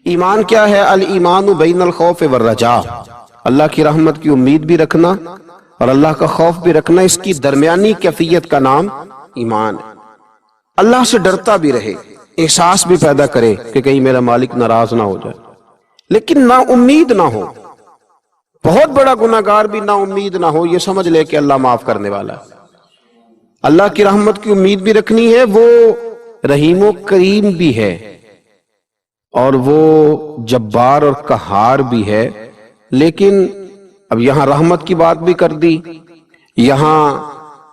ایمان کیا ہے؟ الایمان بین الخوف والرجاء، اللہ کی رحمت کی امید بھی رکھنا اور اللہ کا خوف بھی رکھنا، اس کی درمیانی کیفیت کا نام ایمان ہے۔ اللہ سے ڈرتا بھی رہے، احساس بھی پیدا کرے کہ کہیں میرا مالک ناراض نہ ہو جائے، لیکن نا امید نہ ہو۔ بہت بڑا گناہگار بھی نا امید نہ ہو، یہ سمجھ لے کہ اللہ معاف کرنے والا ہے۔ اللہ کی رحمت کی امید بھی رکھنی ہے، وہ رحیم و کریم بھی ہے اور وہ جبار اور قہار بھی ہے، لیکن اب یہاں رحمت کی بات بھی کر دی، یہاں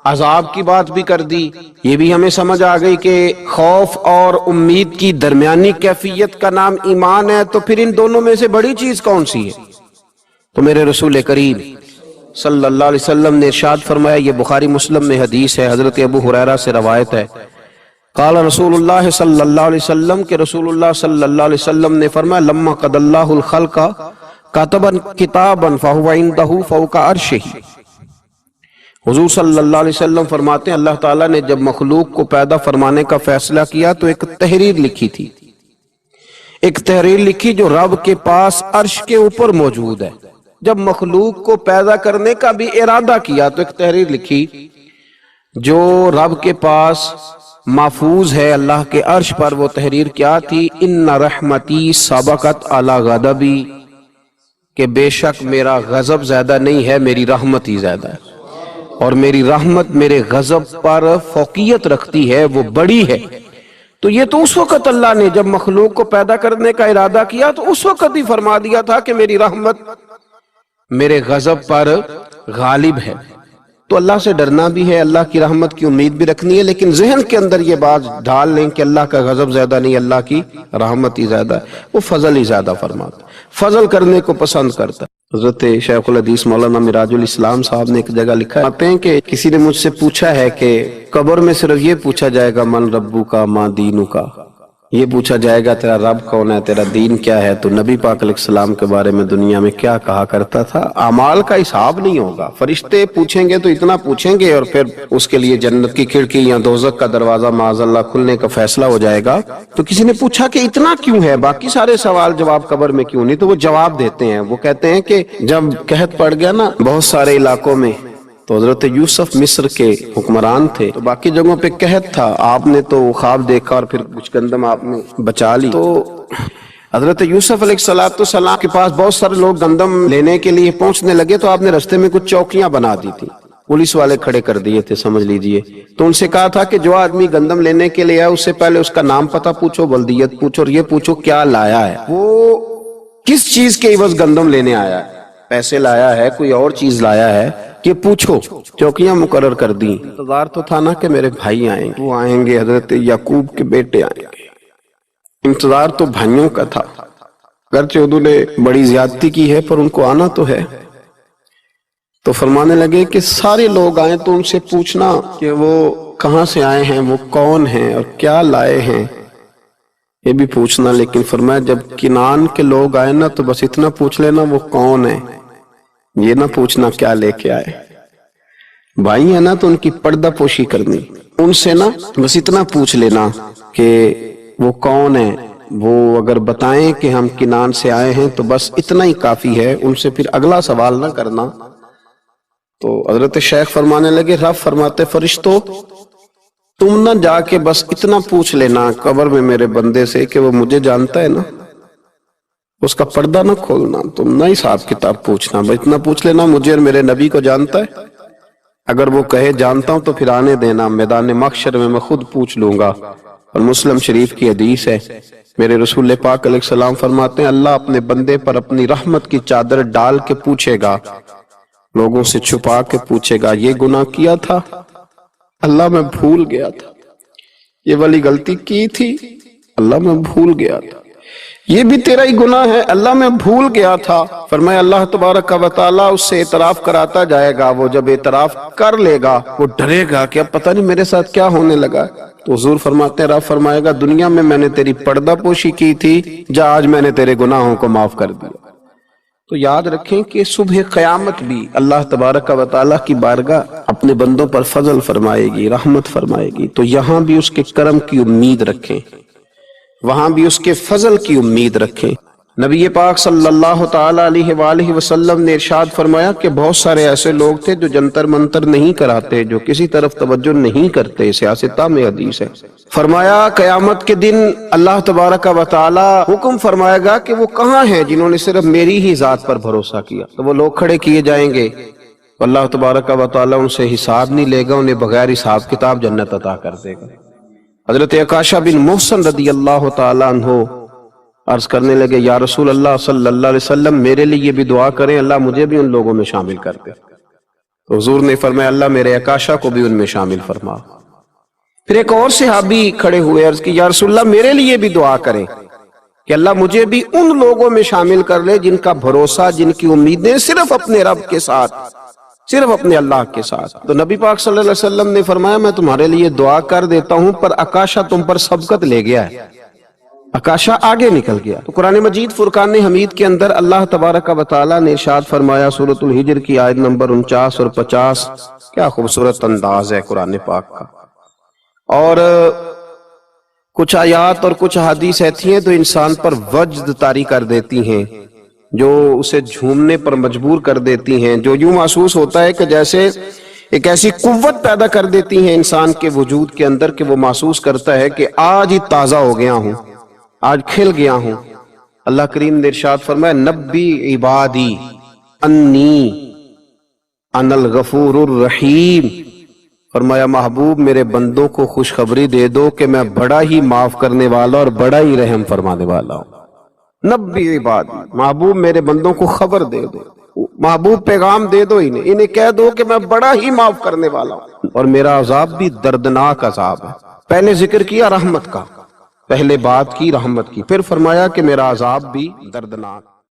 عذاب کی بات بھی کر دی۔ یہ بھی ہمیں سمجھ آ گئی کہ خوف اور امید کی درمیانی کیفیت کا نام ایمان ہے، تو پھر ان دونوں میں سے بڑی چیز کون سی ہے؟ تو میرے رسول کریم صلی اللہ علیہ وسلم نے ارشاد فرمایا، یہ بخاری مسلم میں حدیث ہے، حضرت ابو ہریرہ سے روایت ہے، قال رسول اللہ صلی اللہ علیہ وسلم کہ رسول اللہ صلی اللہ علیہ وسلم نے فرمایا، لما قضى اللہ الخلق كتبا کتابا فهو عنده فوق عرشه۔ حضور صلی اللہ علیہ وسلم فرماتے ہیں اللہ تعالیٰ نے جب مخلوق کو پیدا فرمانے کا فیصلہ کیا تو ایک تحریر لکھی تھی، ایک تحریر لکھی جو رب کے پاس عرش کے اوپر موجود ہے۔ جب مخلوق کو پیدا کرنے کا بھی ارادہ کیا تو ایک تحریر لکھی جو رب کے پاس محفوظ ہے اللہ کے عرش پر۔ وہ تحریر کیا تھی؟ ان رحمتی سبقت علی غضبی، کہ بے شک میرا غضب زیادہ نہیں ہے، میری رحمت ہی زیادہ ہے، اور میری رحمت میرے غضب پر فوقیت رکھتی ہے، وہ بڑی ہے۔ تو یہ تو اس وقت اللہ نے جب مخلوق کو پیدا کرنے کا ارادہ کیا تو اس وقت ہی فرما دیا تھا کہ میری رحمت میرے غضب پر غالب ہے۔ تو اللہ سے ڈرنا بھی ہے، اللہ کی رحمت کی امید بھی رکھنی ہے، لیکن ذہن کے اندر یہ بات ڈال لیں کہ اللہ کا غضب زیادہ نہیں، اللہ کی رحمت ہی زیادہ ہے، وہ فضل ہی زیادہ فرماتا، فضل کرنے کو پسند کرتا ہے۔ حضرت شیخ الحدیث مولانا مراج الاسلام صاحب نے ایک جگہ لکھا ہے کہ کسی نے مجھ سے پوچھا ہے کہ قبر میں صرف یہ پوچھا جائے گا من ربو کا ما دینو کا، یہ پوچھا جائے گا تیرا رب کون ہے، تیرا دین کیا ہے، تو نبی پاک علیہ السلام کے بارے میں دنیا میں کیا کہا کرتا تھا؟ اعمال کا حساب نہیں ہوگا، فرشتے پوچھیں گے تو اتنا پوچھیں گے اور پھر اس کے لیے جنت کی کھڑکی یا دوزخ کا دروازہ معاذ اللہ کھلنے کا فیصلہ ہو جائے گا۔ تو کسی نے پوچھا کہ اتنا کیوں ہے، باقی سارے سوال جواب قبر میں کیوں نہیں؟ تو وہ جواب دیتے ہیں، وہ کہتے ہیں کہ جب قحط پڑ گیا نا بہت سارے علاقوں میں، تو حضرت یوسف مصر کے حکمران تھے، تو باقی جگہوں پہ قحط تھا، آپ نے تو خواب دیکھا اور پھر کچھ گندم آپ نے بچا لی۔ تو حضرت یوسف علیہ السلام کے پاس بہت سارے لوگ گندم لینے کے لیے پہنچنے لگے، تو آپ نے رستے میں کچھ چوکیاں بنا دی تھی، پولیس والے کھڑے کر دیے تھے سمجھ لیجئے۔ تو ان سے کہا تھا کہ جو آدمی گندم لینے کے لیے آیا اس سے پہلے اس کا نام پتہ پوچھو، بلدیت پوچھو، اور یہ پوچھو کیا لایا ہے، وہ کس چیز کے عوض گندم لینے آیا ہے، پیسے لایا ہے، کوئی اور چیز لایا ہے، کہ پوچھو۔ چوکیاں مقرر کر دیں۔ انتظار تو تھا نا کہ میرے بھائی آئیں گے، وہ آئیں گے، حضرت یعقوب کے بیٹے آئیں گے، انتظار تو بھائیوں کا تھا، اگرچہ انہوں نے بڑی زیادتی کی ہے پر ان کو آنا تو ہے۔ تو فرمانے لگے کہ سارے لوگ آئیں تو ان سے پوچھنا کہ وہ کہاں سے آئے ہیں، وہ کون ہیں اور کیا لائے ہیں، یہ بھی پوچھنا۔ لیکن فرمایا جب کنعان کے لوگ آئے نا تو بس اتنا پوچھ لینا وہ کون ہے، یہ نہ پوچھنا کیا لے کے آئے۔ بھائی ہیں نا تو ان کی پردہ پوشی کرنی، ان سے نا بس اتنا پوچھ لینا کہ وہ کون ہے، وہ اگر بتائیں کہ ہم کنعان سے آئے ہیں تو بس اتنا ہی کافی ہے، ان سے پھر اگلا سوال نہ کرنا۔ تو حضرت شیخ فرمانے لگے، رب فرماتے فرشتو تم نہ جا کے بس اتنا پوچھ لینا قبر میں میرے بندے سے کہ وہ مجھے جانتا ہے نا، اس کا پردہ نہ کھولنا، تم نہ حساب کتاب پوچھنا، بس اتنا پوچھ لینا مجھے اور میرے نبی کو جانتا ہے، اگر وہ کہے جانتا ہوں تو پھر آنے دینا، میدان محشر میں خود پوچھ لوں گا۔ اور مسلم شریف کی حدیث ہے، میرے رسول پاک علیہ السلام فرماتے ہیں اللہ اپنے بندے پر اپنی رحمت کی چادر ڈال کے پوچھے گا، لوگوں سے چھپا کے پوچھے گا یہ گناہ کیا تھا، اللہ میں بھول گیا تھا، یہ والی غلطی کی تھی، اللہ میں بھول گیا تھا، یہ بھی تیرا ہی گناہ ہے، اللہ میں بھول گیا تھا۔ فرمایا اللہ تبارک و تعالیٰ اس سے اعتراف کراتا جائے گا، وہ جب اعتراف کر لے گا وہ ڈرے گا کہ اب پتہ نہیں میرے ساتھ کیا ہونے لگا۔ تو حضور فرماتے ہیں رب فرمائے گا دنیا میں نے تیری پردہ پوشی کی تھی، جا آج میں نے تیرے گناہوں کو معاف کر دیا۔ تو یاد رکھیں کہ صبح قیامت بھی اللہ تبارک و تعالیٰ کی بارگاہ اپنے بندوں پر فضل فرمائے گی، رحمت فرمائے گی، تو یہاں بھی اس کے کرم کی امید رکھیں۔ وہاں بھی اس کے فضل کی امید رکھیں۔ نبی پاک صلی اللہ تعالی علیہ وآلہ وسلم نے ارشاد فرمایا کہ بہت سارے ایسے لوگ تھے جو جنتر منتر نہیں کراتے، جو کسی طرف توجہ نہیں کرتے، سیاستہ میں حدیث ہے۔ فرمایا قیامت کے دن اللہ تبارک و تعالی حکم فرمائے گا کہ وہ کہاں ہیں جنہوں نے صرف میری ہی ذات پر بھروسہ کیا، تو وہ لوگ کھڑے کیے جائیں گے، اللہ تبارک و تعالی ان سے حساب نہیں لے گا، انہیں بغیر حساب کتاب جنت عطا کر دے گا۔ حضرت عکاشہ بن محسن رضی اللہ تعالی عنہ عرض کرنے لگے، یا رسول اللہ صلی اللہ علیہ وسلم میرے لیے بھی دعا کریں، اللہ مجھے بھی ان لوگوں میں شامل کر دے۔ تو حضور نے فرمایا اللہ میرے عکاشہ کو بھی ان میں شامل فرما۔ پھر ایک اور صحابی کھڑے ہوئے، عرض کی یا رسول اللہ میرے لیے بھی دعا کریں کہ اللہ مجھے بھی ان لوگوں میں شامل کر لے جن کا بھروسہ، جن کی امیدیں صرف اپنے رب کے ساتھ، صرف اپنے اللہ کے ساتھ۔ تو نبی پاک صلی اللہ علیہ وسلم نے فرمایا میں تمہارے لیے دعا کر دیتا ہوں، پر عکاشہ تم پر سبقت لے گیا ہے، عکاشہ آگے نکل گیا۔ تو قرآن مجید فرقان حمید کے اندر اللہ تبارک و تعالی نے ارشاد فرمایا، سورۃ الحجر کی آیت نمبر 49 اور 50، کیا خوبصورت انداز ہے قرآن پاک کا۔ اور کچھ آیات اور کچھ حدیث ایسی ہیں تو انسان پر وجد طاری کر دیتی ہیں، جو اسے جھومنے پر مجبور کر دیتی ہیں، جو یوں محسوس ہوتا ہے کہ جیسے ایک ایسی قوت پیدا کر دیتی ہیں انسان کے وجود کے اندر کہ وہ محسوس کرتا ہے کہ آج ہی تازہ ہو گیا ہوں، آج کھل گیا ہوں۔ اللہ کریم نے ارشاد فرمایا نبی عبادی انی انا الغفور الرحیم، فرمایا محبوب میرے بندوں کو خوشخبری دے دو کہ میں بڑا ہی معاف کرنے والا اور بڑا ہی رحم فرمانے والا ہوں۔ نبی عبادی، محبوب میرے بندوں کو خبر دے دو، محبوب پیغام دے دو انہیں کہہ دو کہ میں بڑا ہی معاف کرنے والا ہوں، اور میرا عذاب بھی دردناک عذاب ہے۔ پہلے ذکر کیا رحمت کا، پہلے بات کی رحمت کی، پھر فرمایا کہ میرا عذاب بھی دردناک۔